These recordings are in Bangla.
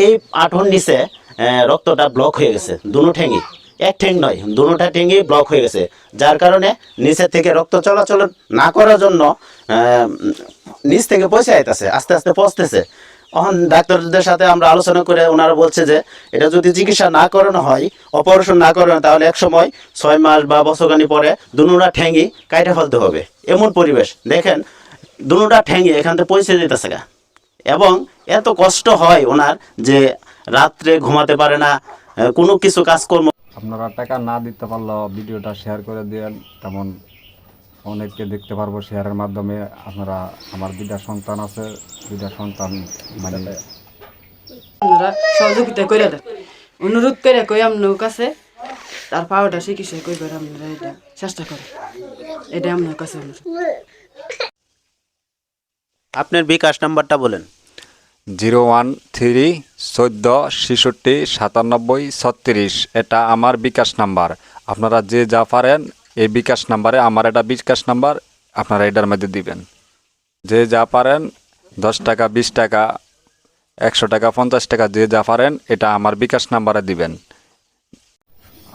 এই আঁঠুর নিচে রক্তটা ব্লক হয়ে গেছে দুনো ঠ্যাঙই, এক ঠ্যাং নয় দুনোটা ঠ্যাঙই ব্লক হয়ে গেছে, যার কারণে নিচের থেকে রক্ত চলাচল না করার জন্য নিচ থেকে পয়সা আইতেছে, আস্তে আস্তে পচতেছে। এখন ডাক্তারদের সাথে আমরা আলোচনা করে ওনারা বলছে যে এটা যদি চিকিৎসা না করানো হয়, অপারেশন না করানো, তাহলে এক সময় 6 মাস বা বছরখানি পরে দুনোটা ঠ্যাঙই কাইটে ফেলতে হবে। এমন পরিবেশ দেখেন, দুনোটা ঠ্যাঙই এখান থেকে পয়সা দিতেছে গা, এবং এত কষ্ট হয় ওনার যে রাত্রে ঘুমাতে পারে না, কোনো কিছু কাজকর্ম। আপনারা টাকা না দিতে পারলেও ভিডিওটা শেয়ার করে দেন, তেমন অনেককে দেখতে পারবো শেয়ারের মাধ্যমে। আপনারা, আমার 2টা সন্তান আছে, 2টা সন্তান মানে আপনারা সহযোগিতা করে দেন, অনুরোধ করে কই আপনার কাছে তার পাওয়াটা চিকিৎসা করবেন, আপনারা এটা চেষ্টা করেন, এটা আপনার কাছে অনুরোধ। আপনার বিকাশ নাম্বারটা বলেন। 01314669736, এটা আমার বিকাশ নাম্বার। আপনারা যে যা পারেন এই বিকাশ নাম্বারে, আমার এটা বিকাশ নাম্বার, আপনারা এটার মধ্যে দিবেন। যে যা পারেন 10 টাকা, 20 টাকা, 100 টাকা, 50 টাকা, যে যা পারেন এটা আমার বিকাশ নাম্বারে দিবেন।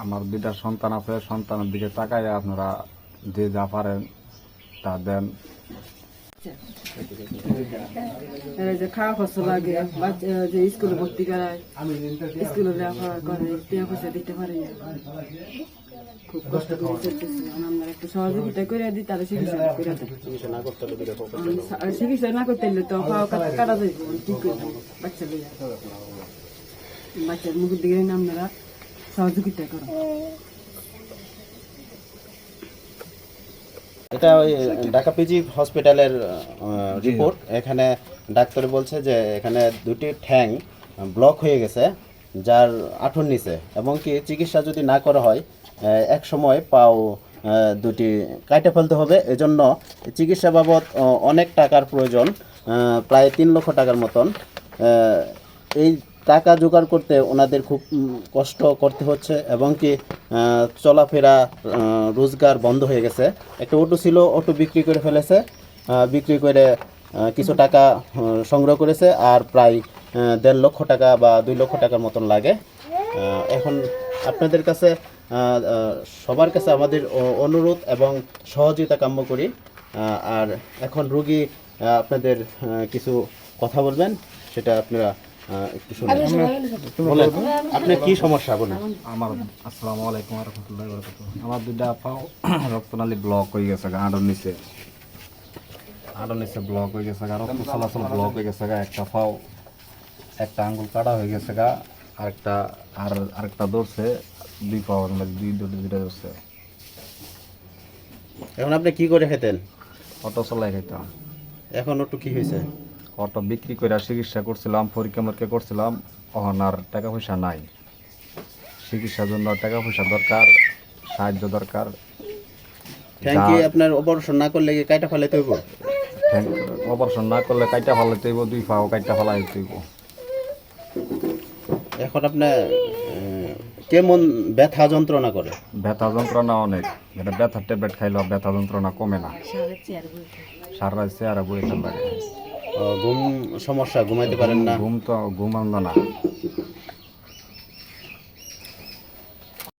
আমার 2টা সন্তান আছে, সন্তানের দিকে তাকায় আপনারা যে যা পারেন তা দেন। যে খাওয়া খরচ লাগে, যে স্কুলে ভর্তি করায়, স্কুলে লেখাপড়া করে, টাকা পয়সা দিতে পারে না, খুব কষ্ট করে চলতেছে। আমরা একটু সহযোগিতা করে দিই, তাহলে চিকিৎসা করে দেয়। চিকিৎসা না করতে হলে তো খাওয়া কাটা যাইব, ঠিক করে বাচ্চা লইয়া, বাচ্চার মুখের দিকে আপনারা সহযোগিতা করেন। এটা ওই ঢাকা পিজি হসপিটালের রিপোর্ট। এখানে ডাক্তার বলছে যে এখানে 2টি ঠ্যাং ব্লক হয়ে গেছে, যার আঁঠুর নিচে, এবং কি চিকিৎসা যদি না করা হয় এক সময় পাও 2টি কাটে ফেলতে হবে। এজন্য চিকিৎসা বাবদ অনেক টাকার প্রয়োজন, প্রায় 3 লক্ষ টাকার মতন। এই টাকা জোগাড় করতে ওনাদের খুব কষ্ট করতে হচ্ছে, এবং কি চলাফেরা রোজগার বন্ধ হয়ে গেছে। একটা অটো ছিল, অটো বিক্রি করে ফেলেছে, বিক্রি করে কিছু টাকা সংগ্রহ করেছে, আর প্রায় 1.5 লক্ষ টাকা বা 2 লক্ষ টাকার মতন লাগে। এখন আপনাদের কাছে সবার কাছে আমাদের অনুরোধ এবং সহযোগিতা কাম্য করি। আর এখন রোগী আপনাদের কিছু কথা বলবেন, সেটা আপনারা একটু শুনুন। বলেন আপনার কি সমস্যা বলেন। আমার আসসালামু আলাইকুম ওয়া রাহমাতুল্লাহি ওয়া বারাকাতুহু। আমার 2টা পাও রক্তনালী ব্লক হয়ে গেছে, আঁড়ের নিচে ব্লক হয়ে গেছে, রক্ত চলাচল ব্লক হয়ে গেছে, একটা পাও, একটা আঙ্গুল কাটা হয়ে গেছে, আরেকটা ধরছে, 2 পাওয়ার মধ্যে 2টা ধরছে। এখন আপনি কি করে খেতেন? অটো চলাই খাইতাম। এখন একটু কি হয়েছে? অটো বিক্রি করে চিকিৎসা করছিলাম, পরীক্ষা করছিলাম, এখন আর টাকা পয়সা নাই। চিকিৎসার জন্য টাকা পয়সা দরকার, সাহায্য দরকার। Thank you. আপনার অপারেশন না করলে কি কাটা ফেলাইতে হইব? অপারেশন না করলে কাইটা ফেলাইতে হইব, 2 পাও কাইটা ফেলাইতে হইব। এখন আপনার কেমন ব্যথা যন্ত্রণা করে? ব্যথা যন্ত্রণা অনেক, এটা ব্যথার ট্যাবলেট খাইলেও ব্যথা যন্ত্রণা কমে না, সারা রাত চেয়ারে বইতে লাগে। ঘুম সমস্যা, ঘুমাইতে পারেন না? ঘুম তো ঘুম আনবে না।